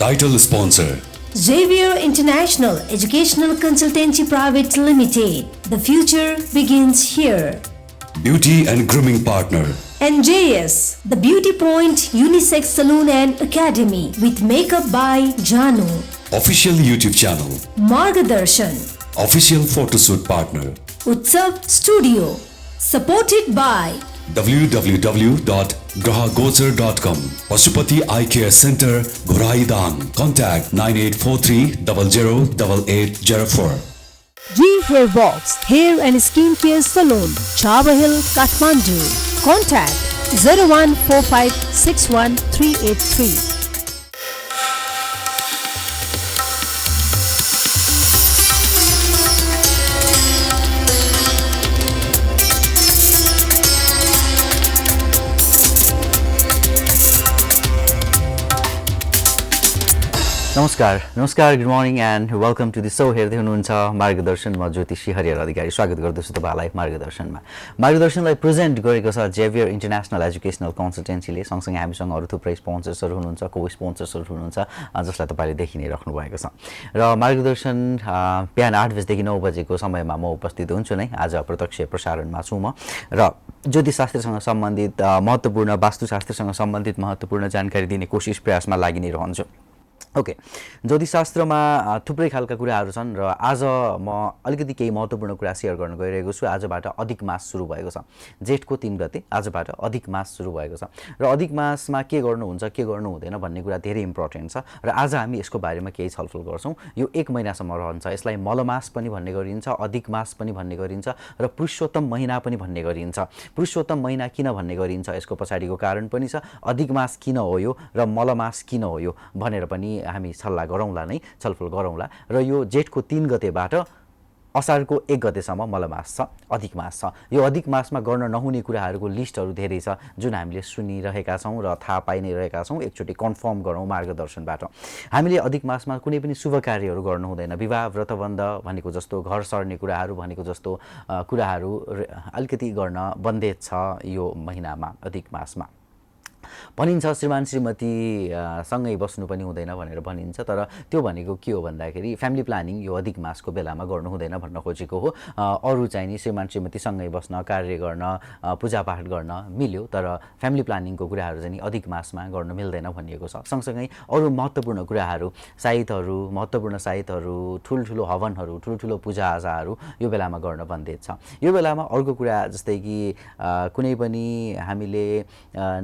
Title sponsor Xavier International Educational Consultancy Private Limited. The future begins here. Beauty and grooming partner NJS, the Beauty Point Unisex Saloon and Academy with Makeup by Janu. Official YouTube channel Margadarshan, Official photoshoot partner Utsav Studio. Supported by www.grahagochar.com Pashupati Eye Care Center, Ghoraidan. Contact 9843008804. G Hair Box Hair and Skin Care Salon, Chava Hill, Kathmandu. Contact 0145613883. नमस्कार good morning and welcome to the show हेर्दै हुनुहुन्छ मार्गदर्शन म ज्योतिषी हरिहर अधिकारी स्वागत गर्दछु तपाईँलाई मार्गदर्शनमा मार्गदर्शनलाई प्रेजेन्ट गरेको छ जेभियर इन्टरनेसनल एजुकेसनल कन्सल्टेन्सीले सँगसँगै हामीसँग अरू थुप्रै स्पोन्सर्सहरू हुनुहुन्छ को स्पोन्सर्सहरू हुनुहुन्छ जसलाई तपाईँले देखि नै राख्नु भएको छ र मार्गदर्शन बिहान 8 बजेदेखि 9 बजेको समयमा म उपस्थित हुन्छु नै आज प्रत्यक्ष प्रसारणमा छु म र ज्योतिषशास्त्रसँग सम्बन्धित महत्त्वपूर्ण वास्तुशास्त्रसँग सम्बन्धित महत्त्वपूर्ण जानकारी दिने कोसिस प्रयासमा लागि नै रहन्छु। ओके, ज्योतिषशास्त्रमा थुप्रै खालका कुराहरू छन् र आज म अलिकति केही महत्त्वपूर्ण कुरा सेयर गर्न गइरहेको छु। आजबाट अधिक मास सुरु भएको छ, जेठको 3 गते आजबाट अधिक मास सुरु भएको छ र अधिक मासमा के गर्नुहुन्छ के गर्नु हुँदैन भन्ने कुरा धेरै इम्पोर्टेन्ट छ र आज हामी यसको बारेमा केही छलफल गर्छौँ। यो 1 महिनासम्म रहन्छ, यसलाई मलमास पनि भन्ने गरिन्छ, अधिक मास पनि भन्ने गरिन्छ र पुरुषोत्तम महिना पनि भन्ने गरिन्छ। पुरुषोत्तम महिना किन भन्ने गरिन्छ यसको पछाडिको कारण पनि छ, अधिक मास किन हो यो र मलमास किन हो यो भनेर पनि हामी सल्लाह गरौँला नै, छलफल गरौँला। र यो जेठको 3 गतेबाट असारको 1 गतेसम्म मलमास छ, अधिक मास छ। यो अधिक मासमा गर्न नहुने कुराहरूको लिस्टहरू धेरै छ जुन हामीले सुनिरहेका छौँ र थाहा पाइ नै रहेका छौँ। एकचोटि कन्फर्म गरौँ मार्गदर्शनबाट। हामीले अधिक मासमा कुनै पनि शुभ कार्यहरू गर्नु हुँदैन। विवाह व्रतबन्ध भनेको जस्तो, घर सर्ने कुराहरू भनेको जस्तो कुराहरू अलिकति गर्न बन्देज छ यो महिनामा, अधिक मासमा। भनिन्छ श्रीमान श्रीमती सँगै बस्नु पनि हुँदैन भनेर भनिन्छ, तर त्यो भनेको के हो भन्दाखेरि फ्यामिली प्लानिङ यो अधिक मासको बेलामा गर्नु हुँदैन भन्न खोजेको हो। अरू चाहिँ नि श्रीमान श्रीमती सँगै बस्न, कार्य गर्न, पूजापाठ गर्न मिल्यो, तर फ्यामिली प्लानिङको कुराहरू चाहिँ अधिक मासमा गर्न मिल्दैन भनिएको छ। सँगसँगै अरू महत्त्वपूर्ण कुराहरू, साइतहरू, महत्त्वपूर्ण साइतहरू, ठुल्ठुलो हवनहरू, ठुल्ठुलो पूजाआजाहरू यो बेलामा गर्न बन्देज छ। यो बेलामा अर्को कुरा जस्तै कि कुनै पनि हामीले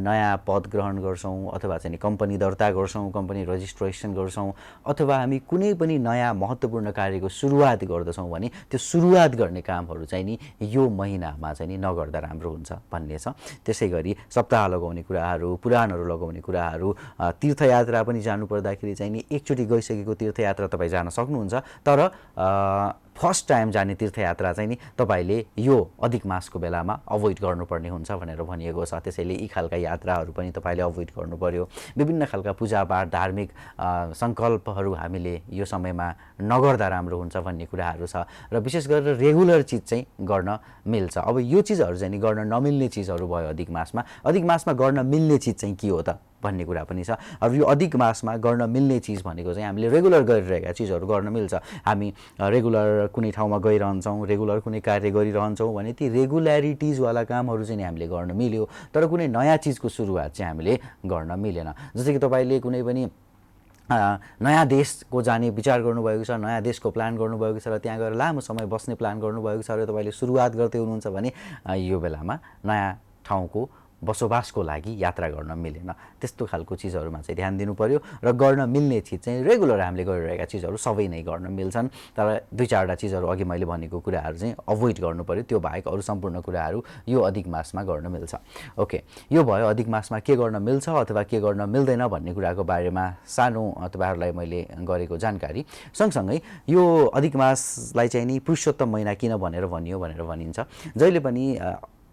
नयाँ पद ग्रहण गर्छौँ अथवा चाहिँ कम्पनी दर्ता गर्छौँ, कम्पनी रजिस्ट्रेसन गर्छौँ अथवा हामी कुनै पनि नयाँ महत्त्वपूर्ण कार्यको सुरुवात गर्दछौँ भने त्यो सुरुवात गर्ने कामहरू चाहिँ नि यो महिनामा चाहिँ नि नगर्दा राम्रो हुन्छ भन्ने छ। त्यसै गरी सप्ताह लगाउने कुराहरू, पुराणहरू लगाउने कुराहरू, तीर्थयात्रा पनि जानुपर्दाखेरि चाहिँ नि एकचोटि गइसकेको तीर्थयात्रा तपाईँ जान सक्नुहुन्छ, तर फर्स्ट टाइम जाने तीर्थयात्रा चाहिँ नि तपाईँले यो अधिक मासको बेलामा अभोइड गर्नुपर्ने हुन्छ भनेर भनिएको छ। त्यसैले यी खालका यात्राहरू पनि तपाईँले अभोइड गर्नु पर्यो। विभिन्न खालका पूजापाठ, धार्मिक सङ्कल्पहरू हामीले यो समयमा नगर्दा राम्रो हुन्छ भन्ने कुराहरू छ र विशेष गरेर रेगुलर चिज चाहिँ गर्न मिल्छ। अब यो चिजहरू चाहिँ नि गर्न नमिल्ने चिजहरू भयो अधिक मासमा। अधिक मासमा गर्न मिल्ने चिज चाहिँ के हो त भन्ने कुरा पनि छ। अब यो अधिक मासमा गर्न मिल्ने चिज भनेको चाहिँ हामीले रेगुलर गरिरहेका चिजहरू गर्न मिल्छ। हामी रेगुलर कुनै ठाउँमा गइरहन्छौँ, रेगुलर कुनै कार्य गरिरहन्छौँ भने ती रेगुल्यारिटिजवाला कामहरू चाहिँ हामीले गर्न मिल्यो, तर कुनै नयाँ चिजको सुरुवात चाहिँ हामीले गर्न मिलेन। जस्तै कि तपाईँले कुनै पनि नयाँ देशको जाने विचार गर्नुभएको छ, नयाँ देशको प्लान गर्नुभएको छ र त्यहाँ गएर लामो समय बस्ने प्लान गर्नुभएको छ र तपाईँले सुरुवात गर्दै हुनुहुन्छ भने यो बेलामा नयाँ ठाउँको बसोबासको लागि यात्रा गर्न मिलेन। त्यस्तो खालको चिजहरूमा चाहिँ ध्यान दिनु पर्यो र गर्न मिल्ने चिज चाहिँ रेगुलर हामीले गरिरहेका चिजहरू सबै नै गर्न मिल्छन्, तर 2-4वटा चिजहरू अघि मैले भनेको कुराहरू चाहिँ अभोइड गर्नु पर्यो। त्यो बाहेक अरू सम्पूर्ण कुराहरू यो अधिक मासमा गर्न मिल्छ। ओके, यो भयो अधिक मासमा के गर्न मिल्छ अथवा के गर्न मिल्दैन भन्ने कुराको बारेमा सानो तपाईँहरूलाई मैले गरेको जानकारी। सँगसँगै यो अधिक मासलाई चाहिँ नि पुरुषोत्तम महिना किन भनेर भनियो भनेर भनिन्छ। जहिले पनि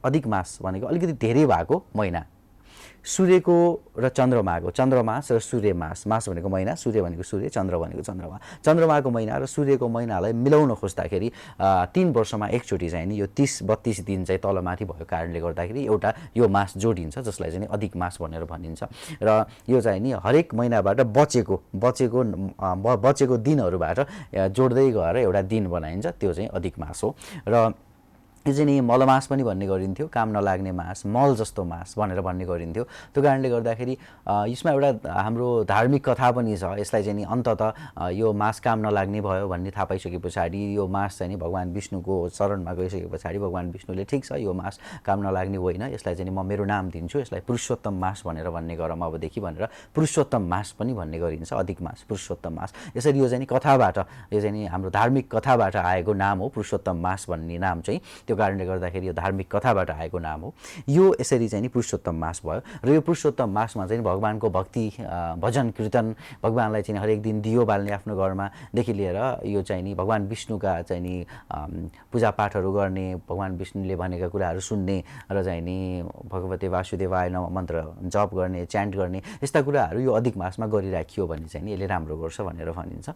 अधिक मास भनेको अलिकति धेरै भएको महिना, सूर्यको र चन्द्रमाको, चन्द्रमास र सूर्यमास, मास भनेको महिना, सूर्य भनेको सूर्य, चन्द्र भनेको चन्द्रमा, चन्द्रमाको महिना र सूर्यको महिनालाई मिलाउन खोज्दाखेरि 3 वर्षमा एकचोटि चाहिँ नि यो 30-32 दिन चाहिँ तलमाथि भएको कारणले गर्दाखेरि एउटा यो मास जोडिन्छ, जसलाई चाहिँ अधिक मास भनेर भनिन्छ। र यो चाहिँ नि हरेक महिनाबाट बचेको दिनहरूबाट जोड्दै गएर एउटा दिन बनाइन्छ, त्यो चाहिँ अधिक मास हो। र यो चाहिँ नि मलमास पनि भन्ने गरिन्थ्यो, काम नलाग्ने मास, मल जस्तो मास भनेर भन्ने गरिन्थ्यो। त्यो कारणले गर्दाखेरि यसमा एउटा हाम्रो धार्मिक कथा पनि छ। यसलाई चाहिँ नि अन्ततः यो मास काम नलाग्ने भयो भन्ने थाहा पाइसके पछाडि यो मास चाहिँ नि भगवान् विष्णुको शरणमा गइसके पछाडि भगवान् विष्णुले ठिक छ यो मास काम नलाग्ने होइन, यसलाई चाहिँ नि म मेरो नाम दिन्छु, यसलाई पुरुषोत्तम मास भनेर भन्ने गरौँ अबदेखि भनेर पुरुषोत्तम मास पनि भन्ने गरिन्छ, अधिक मास, पुरुषोत्तम मास। यसरी यो चाहिँ नि कथाबाट, यो चाहिँ नि हाम्रो धार्मिक कथाबाट आएको नाम हो पुरुषोत्तम मास भन्ने नाम चाहिँ। त्यो कारणले गर्दाखेरि यो धार्मिक कथाबाट आएको नाम हो। यो यसरी चाहिँ नि पुरुषोत्तम मास भयो। र यो पुरुषोत्तम मासमा चाहिँ भगवानको भक्ति, भजन कीर्तन, भगवानलाई चाहिँ हरेक दिन दियो बाल्ने आफ्नो घरमादेखि लिएर यो चाहिँ नि भगवान विष्णुका चाहिँ नि पूजापाठहरू गर्ने, भगवान विष्णुले भनेका कुराहरू सुन्ने र चाहिँ नि भगवते वासुदेवाय नमः मन्त्र जप गर्ने, च्यान्ट गर्ने, यस्ता कुराहरू यो अधिक मासमा गरिराखियो भने चाहिँ नि यसले राम्रो गर्छ भनेर भनिन्छ।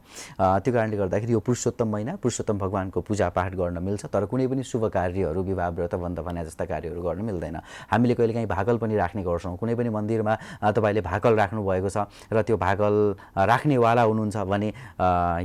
त्यो कारणले गर्दाखेरि यो पुरुषोत्तम महिना, पुरुषोत्तम भगवानको पूजापाठ गर्न मिल्छ, तर कुनै पनि शुभ कार्यहरू, विवाह व्रत वन्दपना जस्ता कार्यहरू गर्न मिल्दैन। हामीले कहिलेकाहीँ भाकल पनि राख्ने गर्छौँ। कुनै पनि मन्दिरमा तपाईँले भाकल राख्नु भएको छ र त्यो भाकल राख्नेवाला हुनुहुन्छ भने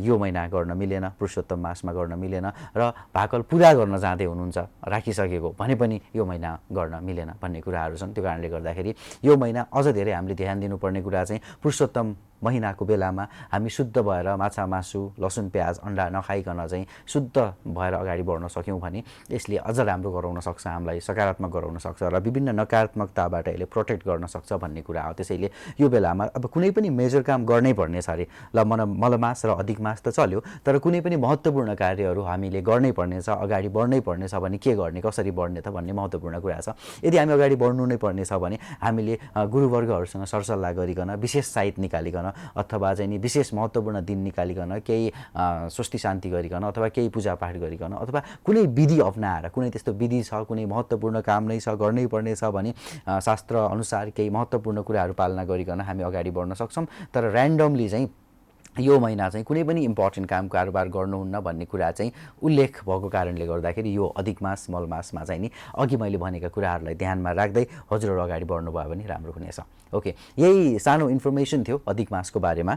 यो महिना गर्न मिलेन, पुरुषोत्तम मासमा गर्न मिलेन। र भाकल पुरा गर्न जाँदै हुनुहुन्छ राखिसकेको भने पनि यो महिना गर्न मिलेन भन्ने कुराहरू छन्। त्यो कारणले गर्दाखेरि यो महिना अझ धेरै हामीले ध्यान दिनुपर्ने कुरा चाहिँ पुरुषोत्तम महिनाको बेलामा हामी शुद्ध भएर माछा मासु, लसुन प्याज, अन्डा नखाइकन चाहिँ शुद्ध भएर अगाडि बढ्न सक्यौँ भने यसले अझ राम्रो गराउन सक्छ, हामीलाई सकारात्मक गराउन सक्छ र विभिन्न नकारात्मकताबाट यसले प्रोटेक्ट गर्न सक्छ भन्ने कुरा हो। त्यसैले यो बेलामा अब कुनै पनि मेजर काम गर्नै पर्ने छ अरे, ल मलमास र अधिक मास त चल्यो, तर कुनै पनि महत्त्वपूर्ण कार्यहरू हामीले गर्नै पर्ने छ, अगाडि बढ्नै पर्ने छ भने के गर्ने, कसरी बढ्ने त भन्ने महत्त्वपूर्ण कुरा छ। यदि हामी अगाडि बढ्नु नै पर्ने छ भने हामीले गुरुवर्गहरूसँग सरसल्लाह गरिकन, विशेष साइत निकालिकन अथवा चाहिँ नि विशेष महत्त्वपूर्ण दिन निकालिकन, केही स्वस्ति शान्ति गरिकन अथवा केही पूजापाठ गरिकन अथवा कुनै विधि अप्नाएर, कुनै त्यस्तो विधि छ, कुनै महत्त्वपूर्ण काम नै छ, गर्नै पर्ने छ भने शास्त्र अनुसार केही महत्त्वपूर्ण कुराहरू पालना गरिकन हामी अगाडि बढ्न सक्छौँ। तर ऱ्यान्डमली चाहिँ यो महिना चाहिँ कुनै पनि इम्पोर्टेन्ट काम कारोबार गर्नुहुन्न भन्ने कुरा चाहिँ उल्लेख भएको कारणले गर्दाखेरि यो अधिक मास मलमासमा चाहिँ नि अघि मैले भनेका कुराहरूलाई ध्यानमा राख्दै हजुरहरू अगाडि बढ्नुभयो भने राम्रो हुनेछ। ओके, यही सानो इन्फर्मेसन थियो अधिक मासको बारेमा।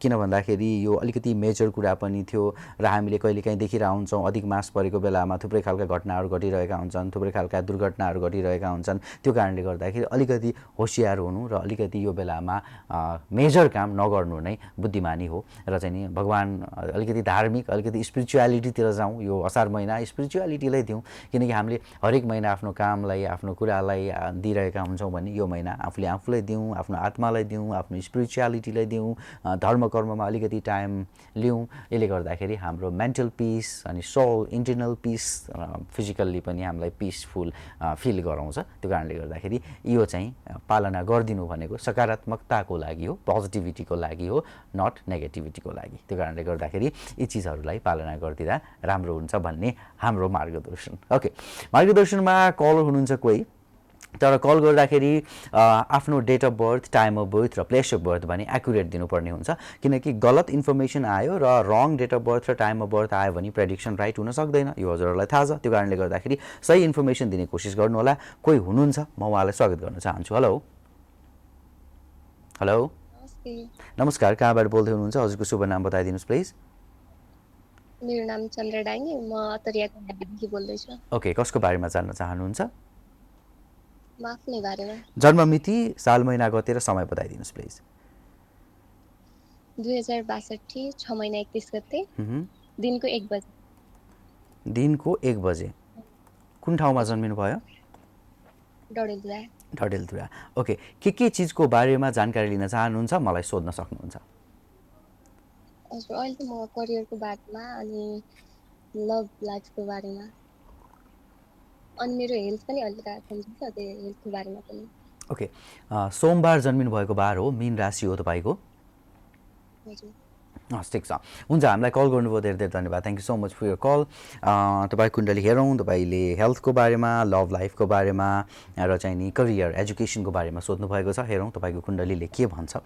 किन भन्दाखेरि यो अलिकति मेजर कुरा पनि थियो र हामीले कहिलेकाहीँ देखिरहेका हुन्छौँ अधिक मास परेको बेलामा थुप्रै खालका घटनाहरू घटिरहेका हुन्छन्, थुप्रै खालका दुर्घटनाहरू घटिरहेका हुन्छन्। त्यो कारणले गर्दाखेरि अलिकति होसियार हुनु र अलिकति यो बेलामा मेजर काम नगर्नु नै बुद्धिमानी हो। र चाहिँ नि भगवान अलिकति धार्मिक, अलिकति स्पिरिचुअलिटीतिर जाउँ, यो असार महिना स्पिरिचुअलिटीलाई दिउँ, किनकि हामीले हरेक महिना आफ्नो कामलाई, आफ्नो कुरालाई दिइरहेका हुन्छौँ भने यो महिना आफूलाई दिउँ, आफ्नो आत्मालाई दिउँ, आफ्नो स्पिरिचुअलिटीलाई दिउँ, धर्म कर्ममा अलिकति टाइम लिउँ। यसले गर्दाखेरि हाम्रो मेन्टल पिस अनि सोल, इन्टरनल पिस, फिजिकल्ली पनि हामीलाई पिसफुल फिल गराउँछ। त्यो कारणले गर्दाखेरि यो चाहिँ पालना गरिदिनु भनेको सकारात्मकताको लागि हो, पोजिटिभिटीको लागि हो, नट नेगेटिभिटीको लागि। त्यो कारणले गर्दाखेरि यी चिजहरूलाई पालना गरिदिँदा राम्रो हुन्छ भन्ने हाम्रो मार्गदर्शन। ओके, मार्गदर्शनमा कलर हुनुहुन्छ कोही, तर कल गर्दाखेरि आफ्नो date of birth, time of birth र प्लेस अफ बर्थ भने एक्युरेट दिनुपर्ने हुन्छ, किनकि गलत इन्फर्मेसन आयो र रङ डेट अफ बर्थ र टाइम अफ बर्थ आयो भने प्रेडिक्सन राइट हुन सक्दैन, यो हजुरहरूलाई थाहा छ। त्यो कारणले गर्दाखेरि सही इन्फर्मेसन दिने कोसिस गर्नुहोला। कोही हुनुहुन्छ, म उहाँलाई स्वागत गर्न चाहन्छु। हेलो हेलो, नमस्कार, कहाँबाट बोल्दै हुनुहुन्छ? हजुरको शुभ नाम बताइदिनुहोस् प्लिज। मेरो नाम चन्द्र डाङ्गे, म अतरियादेखि बोल्दैछु। ओके, कसको बारेमा जान्न चाहनुहुन्छ? म आफ्नै बारेमा। जन्म मिति, साल, महिना, गते र समय बताइदिनुहोस् प्लिज। 2062 6 महिना 31 गते, दिनको 1 बजे। दिनको 1 बजे। कुन ठाउँमा जन्मिनु भयो? डडेलधुरा। डडेलधुरा। ओके, के चिजको बारेमा जानकारी लिन चाहनुहुन्छ मलाई सोध्न सक्नुहुन्छ। हजुर, अहिले त म करियरको बारेमा अनि लभ लाइफको बारेमा अनि मेरो हेल्थ पनि अलिक कमजोर छ, त्यो हेल्थको बारेमा पनि। ओके, सोमबार जन्मिनु भएको बार हो, मीन राशि हो तपाईँको। हजुर। हस् ठिक छ हुन्छ हामीलाई कल गर्नुभयो धेरै धेरै धन्यवाद thank you so much for your call तपाईँ कुण्डली हेरौँ तपाईँले हेल्थको बारेमा लभ लाइफको बारेमा र चाहिँ नि करियर एजुकेसनको बारेमा सोध्नु भएको छ हेरौँ तपाईँको कुण्डलीले के भन्छ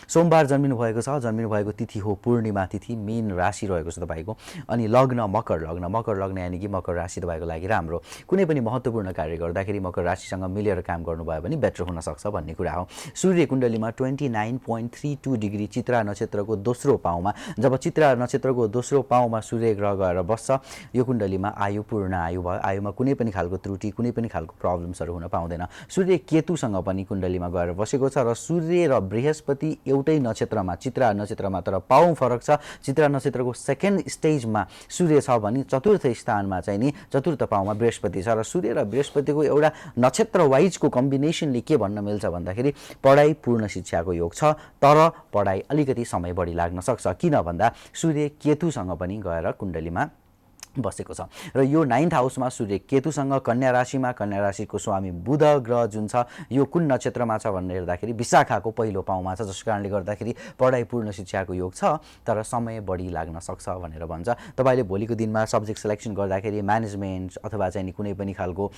सोमबार जन्मिनु भएको छ जन्मिनु भएको तिथि हो पूर्णिमा तिथि मीन राशि रहेको छ तपाईँको अनि लग्न मकर लग्न यानि कि मकर राशि तपाईँको लागि राम्रो कुनै पनि महत्त्वपूर्ण कार्य गर्दाखेरि मकर राशिसँग मिलेर काम गर्नुभयो भने बेटर हुनसक्छ भन्ने कुरा हो सूर्य कुण्डलीमा 29.32 डिग्री चित्रा नक्षत्रको दोस्रो पाउमा जब चित्रा नक्षत्रको दोस्रो पाउमा सूर्य ग्रह गएर बस्छ यो कुण्डलीमा आयु पूर्ण आयु भयो आयुमा कुनै पनि खालको त्रुटि कुनै पनि खालको प्रब्लम्सहरू हुन पाउँदैन सूर्य केतुसँग पनि कुण्डलीमा गएर बसेको छ र सूर्य र बृहस्पति एउटै नक्षत्रमा चित्रा नक्षत्रमा तर पाउ फरक छ चित्रा नक्षत्रको सेकेन्ड स्टेजमा सूर्य छ भने चतुर्थ स्थानमा चाहिँ नि चतुर्थ पाउमा बृहस्पति छ र सूर्य र बृहस्पतिको एउटा नक्षत्र वाइजको कम्बिनेसनले के भन्न मिल्छ भन्दाखेरि पढाइ पूर्ण शिक्षाको योग छ तर पढाइ अलिकति समय बढी लाग्न सक्छ किन भन्दा सूर्य केतुसँग पनि गएर कुण्डलीमा बसेको छ र यो 9th हाउसमा सूर्य केतुसँग कन्या राशिको स्वामी बुध ग्रह जुन छ यो कुन नक्षत्रमा छ भनेर हेर्दाखेरि विशाखाको पहिलो पाउमा छ जसको कारणले गर्दाखेरि पढाइ पूर्ण शिक्षाको योग छ तर समय बढी लाग्न सक्छ भनेर भन्छ तपाईले भोलिको दिनमा सब्जेक्ट सिलेक्सन गर्दाखेरि म्यानेजमेन्ट अथवा चाहिँ कुनै पनि खालको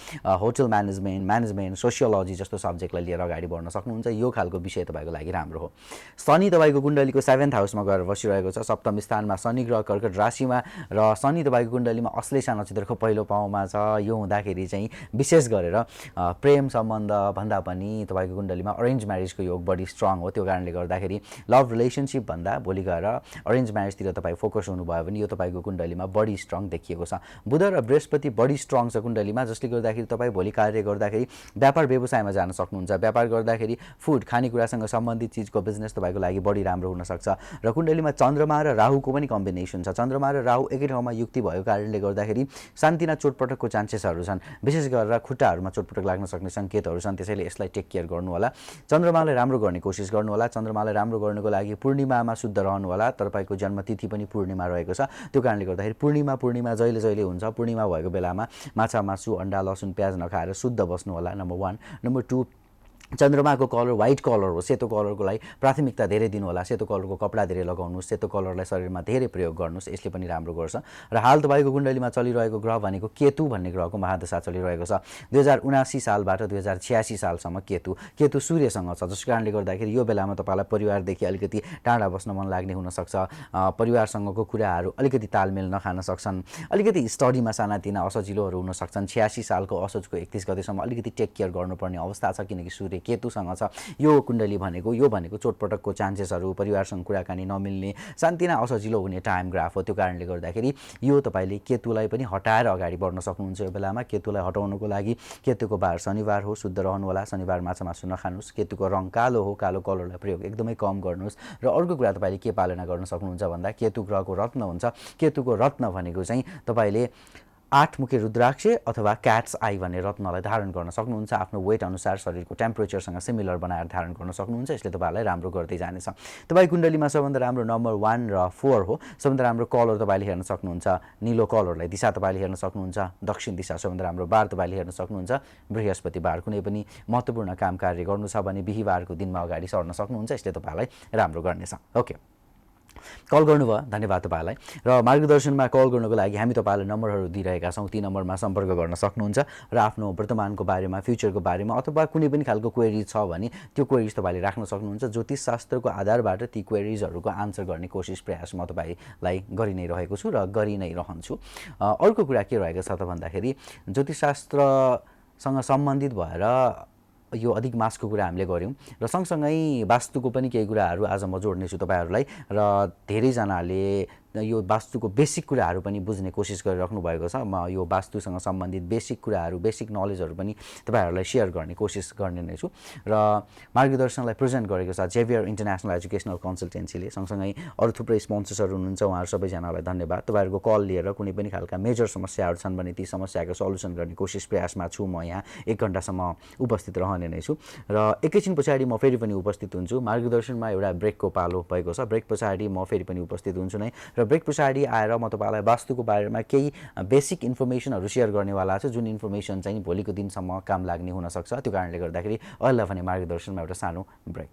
होटल म्यानेजमेन्ट सोशियोलोजी जस्तो सब्जेक्टलाई लिएर अगाडि बढ्न सक्नुहुन्छ यो खालको विषय तपाईको लागि राम्रो हो शनि तपाईको कुण्डलीको 7th हाउसमा गएर बसिरहेको छ सप्तम स्थानमा शनि ग्रह कर्कट राशिमा र शनि तपाईको कुण्डलीमा अश्लेषा नक्षत्रको पहिलो पाउमा छ यो हुँदाखेरि चाहिँ विशेष गरेर प्रेम सम्बन्ध भन्दा पनि तपाईको कुण्डलीमा अरेन्ज म्यारेजको योग बढी स्ट्रङ हो त्यो कारणले गर्दाखेरि लभ रिलेसनशिप भन्दा भोलि गएर अरेन्ज म्यारेजतिर तपाईँ फोकस हुनुभयो भने यो तपाईको कुण्डलीमा बढी स्ट्रङ देखिएको छ बुध र बृहस्पति बढी स्ट्रङ छ कुण्डलीमा जसले गर्दाखेरि तपाईँ भोलि कार्य गर्दाखेरि व्यापार व्यवसायमा जान सक्नुहुन्छ व्यापार गर्दाखेरि फुड खानेकुरासँग सम्बन्धित चिजको बिजनेस तपाईको लागि बढी राम्रो हुन सक्छ र कुण्डलीमा चन्द्रमा र राहुको पनि कम्बिनेसन छ चन्द्रमा र राहु एकै ठाउँमा युक्ति भएको कारणले गर्दाखेरि सान्तिना चोटपटकको चान्सेसहरू छन् विशेष गरेर खुट्टाहरूमा चोटपटक लाग्न सक्ने सङ्केतहरू छन् त्यसैले यसलाई टेक केयर गर्नु होला चन्द्रमालाई राम्रो गर्ने कोसिस गर्नु होला चन्द्रमालाई राम्रो गर्नको लागि पूर्णिमामा शुद्ध रहनु होला तपाईको जन्मतिथि पनि पूर्णिमा रहेको छ त्यो कारणले गर्दाखेरि पूर्णिमा जहिले हुन्छ पूर्णिमा भएको बेलामा माछा मासु अन्डा लसुन प्याज नखाएर शुद्ध बस्नु होला नम्बर 1 नम्बर 2 चन्द्रमाको कलर व्हाइट कलर हो सेतो कलरको लागि प्राथमिकता धेरै दिनु होला सेतो कलरको कपडा धेरै लगाउनुहोस् सेतो कलरलाई शरीरमा धेरै प्रयोग गर्नुहोस् यसले पनि राम्रो गर्छ र हाल तपाईको कुण्डलीमा चलिरहेको ग्रह भनेको केतु भन्ने ग्रहको महादशा चलिरहेको छ 2079 सालबाट 2086 सालसम्म केतु सूर्यसँग छ जसको कारणले गर्दाखेरि यो बेलामा तपाईलाई परिवारदेखि अलिकति टाढा बस्न मन लाग्ने हुन सक्छ परिवारसँगको कुराहरू अलिकति तालमेल नखान सक्छन् अलिकति स्टडीमा सानातिना असजिलोहरू हुन सक्छन् 86 सालको असोजको 31 गतेसम्म अलिकति टेक केयर गर्नुपर्ने अवस्था छ किनकि सूर्य केतुसँग छ यो कुण्डली भनेको चोटपटकको चान्सेसहरू परिवारसँग कुराकानी नमिल्ने शान्तिना असजिलो हुने टाइम ग्राफ हो त्यो कारणले गर्दाखेरि यो तपाईले केतुलाई पनि हटाएर अगाडि बढ्न सक्नुहुन्छ यो बेलामा केतुलाई हटाउनको लागि केतुको बार शनिबार हो शुद्ध रहनु होला शनिबार माछा मासु नखानुस् केतुको रङ कालो हो कालो कलरलाई प्रयोग एकदमै कम गर्नुस् र अर्को कुरा तपाईले के पालना गर्न सक्नुहुन्छ भन्दा केतु ग्रहको रत्न हुन्छ केतुको रत्न भनेको चाहिँ तपाईले 8 मुखे रुद्राक्ष अथवा क्याट्स आई भन्ने रत्नलाई धारण गर्न सक्नुहुन्छ आफ्नो वेट अनुसार शरीरको टेम्परेचरसँग सिमिलर बनाएर धारण गर्न सक्नुहुन्छ यसले तपाईलाई राम्रो गर्दै जानेछ तपाई कुण्डलीमा सबभन्दा राम्रो नम्बर 1 र 4 हो सबभन्दा राम्रो कलर तपाईले हेर्न सक्नुहुन्छ नीलो कलरलाई दिशा तपाईले हेर्न सक्नुहुन्छ दक्षिण दिशा सबभन्दा राम्रो बार तपाईले हेर्न सक्नुहुन्छ बृहस्पति बार कुनै पनि महत्त्वपूर्ण काम कार्य गर्नु छ भने बिहीबारको दिनमा अगाडि सर्न सक्नुहुन्छ यसले तपाईलाई राम्रो गर्नेछ ओके कल गर्नुभयो धन्यवाद तपाईलाई र मार्गदर्शनमा कल गर्नको लागि हामी तपाईलाई नम्बरहरू दिइरहेका छौं ती नम्बरमा सम्पर्क गर्न सक्नुहुन्छ र आफ्नो वर्तमानको बारेमा फ्युचरको बारेमा अथवा कुनै पनि खालको क्वेरी छ भने त्यो क्वेरीज तपाईले राख्न सक्नुहुन्छ ज्योतिष शास्त्रको आधारबाट ती क्वेरीजहरूको आन्सर गर्ने कोसिस प्रयास म तपाईलाई गरि नै रहेको छु र गरि नै रहन्छु अर्को कुरा के रहेको छ त भन्दाखेरि ज्योतिष शास्त्रसँग सम्बन्धित भएर यो अधिक मासको कुरा हामीले गर्यौं र सँगसँगै वास्तुको पनि केही कुराहरू आज म जोड्ने छु तपाईहरुलाई र धेरै जनाले यो वास्तुको बेसिक कुराहरू पनि बुझ्ने कोसिस गरिराख्नु भएको छ म यो वास्तुसँग सम्बन्धित बेसिक कुराहरू बेसिक नलेजहरू पनि तपाईहरुलाई शेयर गर्ने कोसिस गर्ने नै छु र मार्गदर्शनलाई प्रेजेन्ट गरेको छ जेभियर इन्टरनेशनल एजुकेशनल कन्सल्टेन्सीले सँगसँगै अरु थुप्रै स्पोन्सर्सहरू हुनुहुन्छ उहाँहरु सबैजनालाई धन्यवाद तपाईहरुको कल लिएर कुनै पनि खालका मेजर समस्याहरू छन् भने ती समस्याको सल्युसन गर्ने कोसिस प्रयासमा छु म यहाँ 1 घण्टासम्म उपस्थित रहने नै छु र एकैछिन पछाडी म फेरि पनि उपस्थित हुन्छु मार्गदर्शनमा एउटा ब्रेकको पालो भएको छ ब्रेक पछाडी म फेरि पनि उपस्थित हुन्छु नै र ब्रेक पछाडी आएर म तपाईलाई वास्तुको बारेमा केही बेसिक इन्फर्मेसनहरू शेयर गर्नेवाला छु जुन इन्फर्मेसन चाहिँ भोलिको दिनसम्म काम लाग्ने हुन सक्छ त्यो कारणले गर्दाखेरि अहिले भने मार्गदर्शनमा एउटा सानो ब्रेक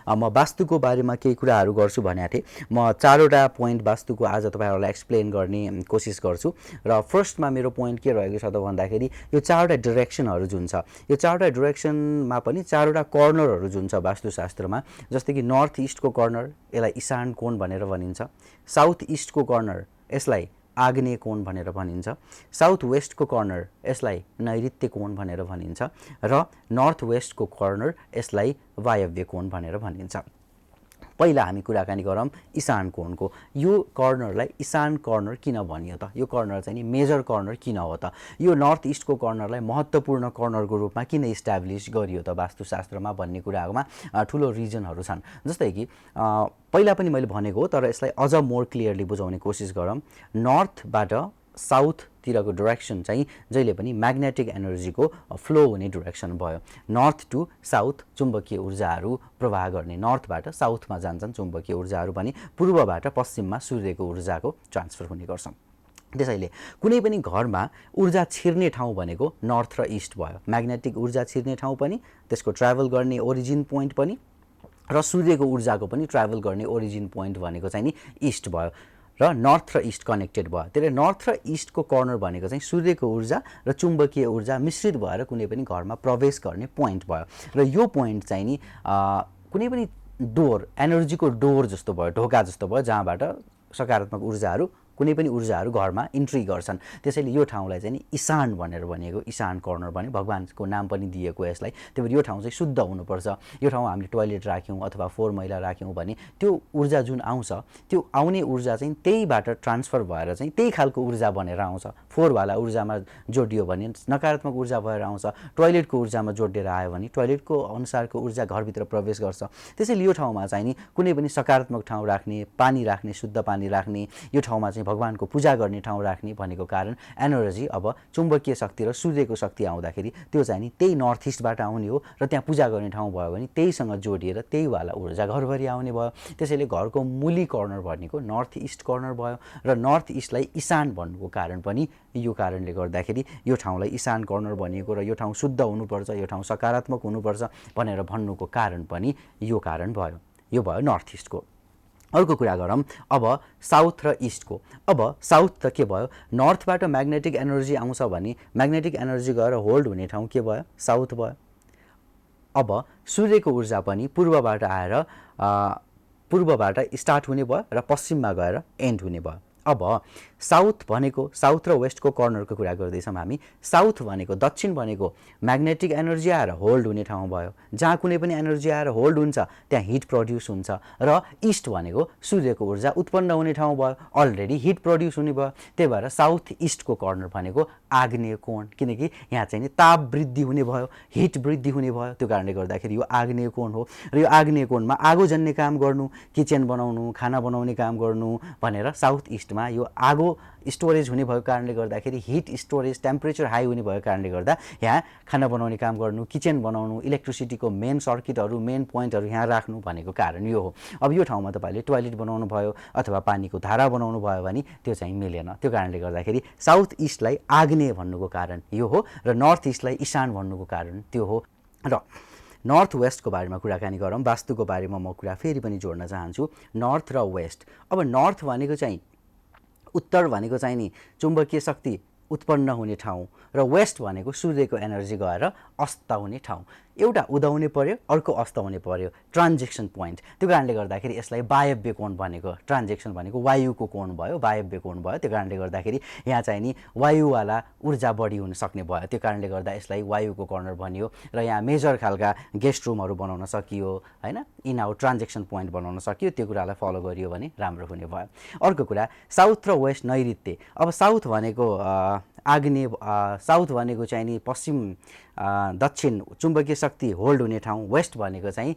म वास्तुको बारेमा केही कुराहरू गर्छु भनेको थिएँ। म 4वटा पोइन्ट वास्तुको आज तपाईँहरूलाई एक्सप्लेन गर्ने कोसिस गर्छु र फर्स्टमा मेरो पोइन्ट के रहेको छ त भन्दाखेरि यो 4वटा डिरेक्सनहरू जुन छ, यो 4वटा डिरेक्सनमा पनि 4वटा कर्नरहरू जुन छ वास्तुशास्त्रमा, जस्तै कि नर्थ इस्टको कर्नर यसलाई ईशान कोण भनेर भनिन्छ, साउथ इस्टको कर्नर यसलाई आग्नेय कोण भनेर भनिन्छ, साउथ वेस्टको कर्नर यसलाई नैऋत्य कोण भनेर भनिन्छ र नर्थ वेस्टको कर्नर यसलाई वायव्य कोण भनेर भनिन्छ। पहिला हामी कुराकानी गरौँ ईशान कोणको। यो कर्नरलाई ईशान कर्नर किन भनियो त? यो कर्नर चाहिँ नि मेजर कर्नर किन हो त? यो नर्थ इस्टको कर्नरलाई महत्त्वपूर्ण कर्नरको रूपमा किन इस्टाब्लिस गरियो त वास्तुशास्त्रमा भन्ने कुरामा ठुलो रिजनहरू छन्। जस्तै कि पहिला पनि मैले भनेको हो, तर यसलाई अझ मोर क्लियरली बुझाउने कोसिस गरौँ। नर्थबाट साउथतिरको डिरेक्सन चाहिँ जहिले पनि म्याग्नेटिक एनर्जीको फ्लो हुने डिरेक्सन भयो। नर्थ टु साउथ चुम्बकीय ऊर्जाहरू प्रवाह गर्ने, नर्थबाट साउथमा जान्छन् चुम्बकीय ऊर्जाहरू भने पूर्वबाट पश्चिममा सूर्यको ऊर्जाको ट्रान्सफर हुने गर्छ। त्यसैले कुनै पनि घरमा ऊर्जा छिर्ने ठाउँ भनेको नर्थ र इस्ट भयो। म्याग्नेटिक ऊर्जा छिर्ने ठाउँ पनि, त्यसको ट्राभल गर्ने ओरिजिन पोइन्ट पनि र सूर्यको ऊर्जाको पनि ट्राभल गर्ने ओरिजिन पोइन्ट भनेको चाहिँ नि इस्ट भयो र नर्थ र इस्ट कनेक्टेड भयो। त्यसले नर्थ र इस्टको कर्नर भनेको चाहिँ सूर्यको ऊर्जा र चुम्बकीय ऊर्जा मिश्रित भएर कुनै पनि घरमा प्रवेश गर्ने पोइन्ट भयो र यो पोइन्ट चाहिँ नि कुनै पनि डोर, एनर्जीको डोर जस्तो भयो, ढोका जस्तो भयो, जहाँबाट सकारात्मक ऊर्जाहरू कुनै पनि ऊर्जाहरू घरमा इन्ट्री गर्छन्। त्यसैले यो ठाउँलाई चाहिँ नि ईशान भनेर भनिएको, ईशान कर्नर भने भगवानको नाम पनि दिएको यसलाई। त्यही भएर यो ठाउँ चाहिँ शुद्ध हुनुपर्छ। यो ठाउँमा हामीले टोयलेट राख्यौँ अथवा फोहोर मैला राख्यौँ भने त्यो ऊर्जा जुन आउँछ, त्यो आउने ऊर्जा चाहिँ त्यहीबाट ट्रान्सफर भएर चाहिँ त्यही खालको ऊर्जा बनेर आउँछ। फोहोरवाला ऊर्जामा जोडियो भने नकारात्मक ऊर्जा भएर आउँछ, टोयलेटको ऊर्जामा जोडिएर आयो भने टोयलेटको अनुसारको ऊर्जा घरभित्र प्रवेश गर्छ। त्यसैले यो ठाउँमा चाहिँ नि कुनै पनि सकारात्मक ठाउँ राख्ने, पानी राख्ने, शुद्ध पानी राख्ने, यो ठाउँमा चाहिँ भगवानको पूजा गर्ने ठाउँ राख्ने भनेको कारण एनर्जी अब चुम्बकीय शक्ति र सूर्यको शक्ति आउँदाखेरि त्यो चाहिँ नि त्यही नर्थ इस्टबाट आउने हो र त्यहाँ पूजा गर्ने ठाउँ भयो भने त्यहीसँग जोडिएर त्यही वाला ऊर्जा घरभरि आउने भयो। त्यसैले घरको मूली कर्नर भनेको नर्थ इस्ट कर्नर भयो र नर्थ इस्टलाई ईशान भन्नुको कारण पनि यो कारणले गर्दाखेरि यो ठाउँलाई ईशान कर्नर भनिएको र यो ठाउँ शुद्ध हुनुपर्छ, यो ठाउँ सकारात्मक हुनुपर्छ भनेर भन्नुको कारण पनि यो कारण भयो। यो भयो नर्थ इस्टको। अर्को कुरा गरौँ अब साउथ र इस्टको। अब साउथ त के भयो, नर्थबाट म्याग्नेटिक एनर्जी आउँछ भने म्याग्नेटिक एनर्जी गएर होल्ड हुने ठाउँ के भयो, साउथ भयो। अब सूर्यको ऊर्जा पनि पूर्वबाट आएर पूर्वबाट स्टार्ट हुने भयो र पश्चिममा गएर एन्ड हुने भयो। अब साउथ भनेको, साउथ र वेस्टको कर्नरको कुरा गर्दैछौँ हामी। साउथ भनेको, दक्षिण भनेको म्याग्नेटिक एनर्जी आएर होल्ड हुने ठाउँ भयो। जहाँ कुनै पनि एनर्जी आएर होल्ड हुन्छ त्यहाँ हिट प्रड्युस हुन्छ र इस्ट भनेको सूर्यको ऊर्जा उत्पन्न हुने ठाउँ भयो, अलरेडी हिट प्रड्युस हुने भयो। त्यही भएर साउथ इस्टको कर्नर भनेको आग्नेय कोण, किनकि यहाँ चाहिँ नि ताप वृद्धि हुने भयो, हिट वृद्धि हुने भयो। त्यो कारणले गर्दाखेरि यो आग्नेय कोण हो र यो आग्नेय कोणमा आगो जन्ने काम गर्नु, किचन बनाउनु, खाना बनाउने काम गर्नु भनेर साउथ इस्टमा यो आगो स्टोरेज हुने भएको कारणले गर्दाखेरि, हिट स्टोरेज, टेम्परेचर हाई हुने भएको कारणले गर्दा यहाँ खाना बनाउने काम गर्नु, किचन बनाउनु, इलेक्ट्रिसिटीको मेन सर्किटहरू, मेन पोइन्टहरू यहाँ राख्नु भनेको कारण यो हो। अब यो ठाउँमा तपाईँले टोयलेट बनाउनु भयो अथवा पानीको धारा बनाउनु भयो भने त्यो चाहिँ मिलेन। त्यो कारणले गर्दाखेरि साउथ इस्टलाई आग्नेय भन्नुको कारण यो हो र नर्थ इस्टलाई ईशान भन्नुको कारण त्यो हो। र नर्थ वेस्टको बारेमा कुराकानी गरौँ। वास्तुको बारेमा म कुरा फेरि पनि जोड्न चाहन्छु, नर्थ र वेस्ट। अब नर्थ भनेको चाहिँ, उत्तर भनेको चाहिँ नि चुम्बकीय शक्ति उत्पन्न हुने ठाउँ र वेस्ट भनेको सूर्यको एनर्जी गएर अस्त हुने ठाउँ। एउटा उदाउने पर्यो, अर्को अस्त हुने पर्यो, ट्रान्जेक्सन पोइन्ट। त्यो कारणले गर्दाखेरि यसलाई वायव्य कोण भनेको, ट्रान्जेक्सन भनेको वायुको कोण भयो, वायव्य कोण भयो। त्यो कारणले गर्दाखेरि यहाँ चाहिँ नि वायुवाला ऊर्जा बढी हुन सक्ने भयो। त्यो कारणले गर्दा यसलाई वायुको कर्नर भनियो र यहाँ मेजर खालका गेस्ट रुमहरू बनाउन सकियो, होइन, इन आउट ट्रान्जेक्सन पोइन्ट बनाउन सकियो। त्यो कुरालाई फलो गरियो भने राम्रो हुने भयो। अर्को कुरा साउथ र वेस्ट नैऋत्य। अब साउथ भनेको आग्नेय, साउथ भनेको चाहिँ नि पश्चिम दक्षिण चुम्बकीय शक्ति होल्ड हुने ठाउँ, वेस्ट भनेको चाहिँ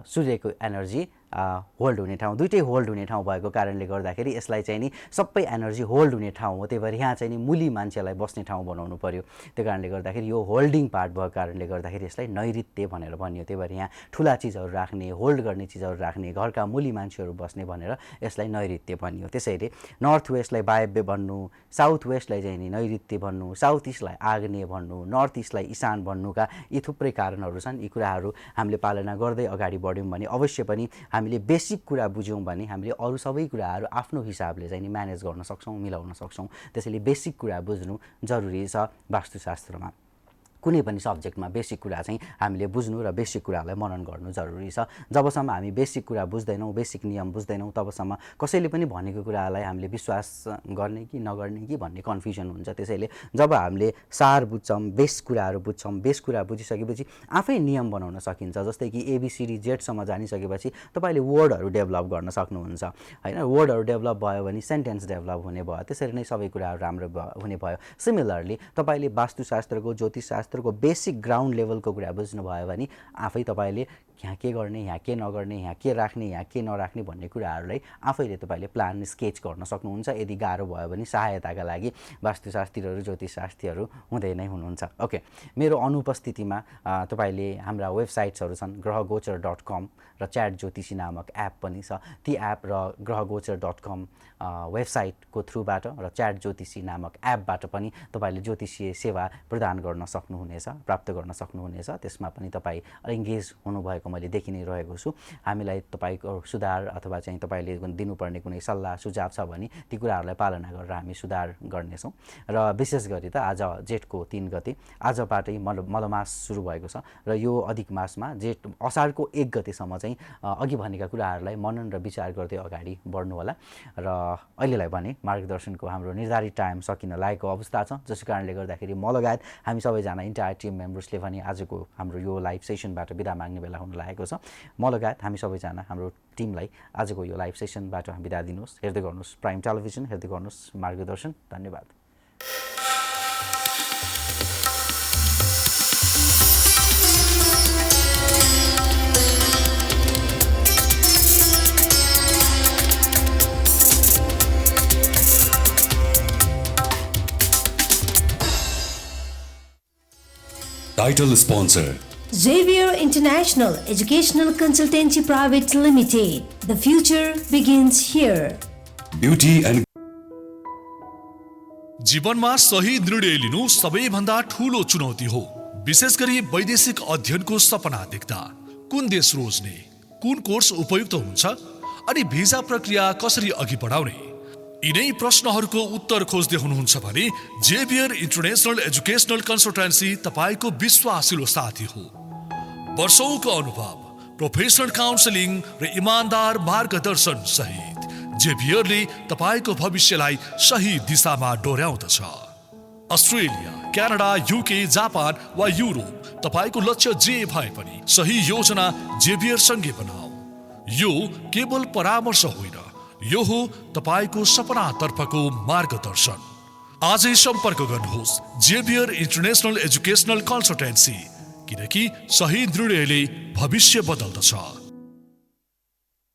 सूर्यको एनर्जी होल्ड हुने ठाउँ, दुइटै होल्ड हुने ठाउँ भएको कारणले गर्दाखेरि यसलाई चाहिँ नि सबै एनर्जी होल्ड हुने ठाउँ हो। त्यही भएर यहाँ चाहिँ नि मुली मान्छेलाई बस्ने ठाउँ बनाउनु पर्यो। त्यो कारणले गर्दाखेरि यो होल्डिङ पार्ट भएको कारणले गर्दाखेरि यसलाई नैऋत्य भनेर भनियो। त्यही भएर यहाँ ठुला चिजहरू राख्ने, होल्ड गर्ने चिजहरू राख्ने, घरका मुली मान्छेहरू बस्ने भनेर यसलाई नैऋत्य भनियो। त्यसैले नर्थ वेस्टलाई वायव्य भन्नु, साउथ वेस्टलाई चाहिँ नि नैऋत्य भन्नु, साउथ इस्टलाई आग्नेय भन्नु, नर्थ इस्टलाई ईशान भन्नुका यी थुप्रै कारणहरू छन्। यी कुराहरू हामीले पालना गर्दै अगाडि बढ्यौँ भने अवश्य पनि हामीले बेसिक कुरा बुझ्यौँ भने हामीले अरू सबै कुराहरू आफ्नो हिसाबले चाहिँ नि म्यानेज गर्न सक्छौँ, मिलाउन सक्छौँ। त्यसैले बेसिक कुरा बुझ्नु जरुरी छ वास्तुशास्त्रमा। कुनै पनि सब्जेक्टमा बेसिक कुरा चाहिँ हामीले बुझ्नु र बेसिक कुरालाई मनन गर्नु जरुरी छ। जबसम्म हामी बेसिक कुरा बुझ्दैनौँ, बेसिक नियम बुझ्दैनौँ, तबसम्म कसैले पनि भनेको कुरालाई हामीले विश्वास गर्ने कि नगर्ने कि भन्ने कन्फ्युजन हुन्छ। त्यसैले जब हामीले सार बुझ्छौँ, बेस कुराहरू बुझ्छौँ, बेस कुरा बुझिसकेपछि आफै नियम बनाउन सकिन्छ। जस्तै कि ABCD जेडसम्म जानिसकेपछि तपाईँले वर्डहरू डेभलप गर्न सक्नुहुन्छ होइन। वर्डहरू डेभलप भयो भने सेन्टेन्स डेभलप हुने भयो। त्यसरी नै सबै कुराहरू राम्रो हुने भयो। सिमिलरली तपाईँले वास्तुशास्त्रको, ज्योतिषशास्त्रको बेसिक ग्राउन्ड लेभलको कुरा बुझ्नुभयो भने आफै तपाईँले यहाँ के गर्ने, यहाँ के नगर्ने, यहाँ के राख्ने, यहाँ के नराख्ने भन्ने कुराहरूलाई आफैले तपाईँले प्लान स्केच गर्न सक्नुहुन्छ। यदि गाह्रो भयो भने सहायताका लागि वास्तुशास्त्रीहरू, ज्योतिषशास्त्रीहरू हुँदै नै हुनुहुन्छ। ओके, मेरो अनुपस्थितिमा तपाईँले हाम्रा वेबसाइट्सहरू छन् grahagoochar.com र च्याट ज्योतिषी नामक एप पनि छ। ती एप र grahagoochar.com वेबसाइटको थ्रुबाट र च्याट ज्योतिषी नामक एपबाट पनि तपाईँले ज्योतिषीय सेवा प्रदान गर्न सक्नुहुनेछ, प्राप्त गर्न सक्नुहुनेछ। त्यसमा पनि तपाईँ इङ्गेज हुनुभएको मैले देखि नै रहेको छु। हामीलाई तपाईँको सुधार अथवा चाहिँ तपाईँले दिनुपर्ने कुनै सल्लाह सुझाव छ भने ती कुराहरूलाई पालना गरेर हामी सुधार गर्नेछौँ। र विशेष गरी त आज जेठको 3 गते आजबाटै मलमास सुरु भएको छ र यो अधिक मासमा असारको 1 गतेसम्म चाहिँ अघि भनेका कुराहरूलाई मनन र विचार गर्दै अगाडि बढ्नु होला। र अहिलेलाई भने मार्गदर्शनको हाम्रो निर्धारित टाइम सकिन लागेको अवस्था छ, जसको कारणले गर्दाखेरि म लगायत हामी सबैजना इन्टायर टिम मेम्बर्सले भने आजको हाम्रो यो लाइभ सेसनबाट बिदा माग्ने बेला हुन लागेको छ। म लगायत हामी सबैजना हाम्रो टिमलाई आजको यो लाइभ सेसनबाट बिदा दिनुहोस्। हेर्दै गर्नुहोस् प्राइम टेलिभिजन, हेर्दै गर्नुहोस् मार्गदर्शन। धन्यवाद। Title sponsor Xavier International Educational Consultancy Private Limited. The future begins here. Beauty and जीवनमा सही निर्णय लिनु सबैभन्दा ठूलो चुनौती हो। विशेष गरी वैदेशिक अध्ययनको सपना देख्दा कुन देश रोज्ने, कुन कोर्स उपयुक्त हुन्छ अनि भिजा प्रक्रिया कसरी अघि बढाउने, यिनै प्रश्नहरूको उत्तर खोज्दै हुनुहुन्छ भने जेभियर इन्टरनेशनल एजुकेशनल कन्सल्टेन्सी तपाईको विश्वासिलो साथी हो। वर्षौंको अनुभव, प्रोफेसनल काउन्सिलिङ र इमानदार मार्गदर्शन सहित जेभियरले तपाईको भविष्यलाई सही दिशामा डोर्याउँदछ। अस्ट्रेलिया, क्यानाडा, युके, जापान वा युरोप, तपाईको लक्ष्य जे भए पनि सही योजना जेभियर सँगै बनाऊ। यो केवल परामर्श होइन, यो हो तपाईको सपनातर्फको मार्गदर्शन। आजै सम्पर्क गर्नुहोस् जेभियर इन्टरनेशनल एजुकेशनल कन्सल्टेन्सी, किनकि सही निर्णयले भविष्य बदल्दछ।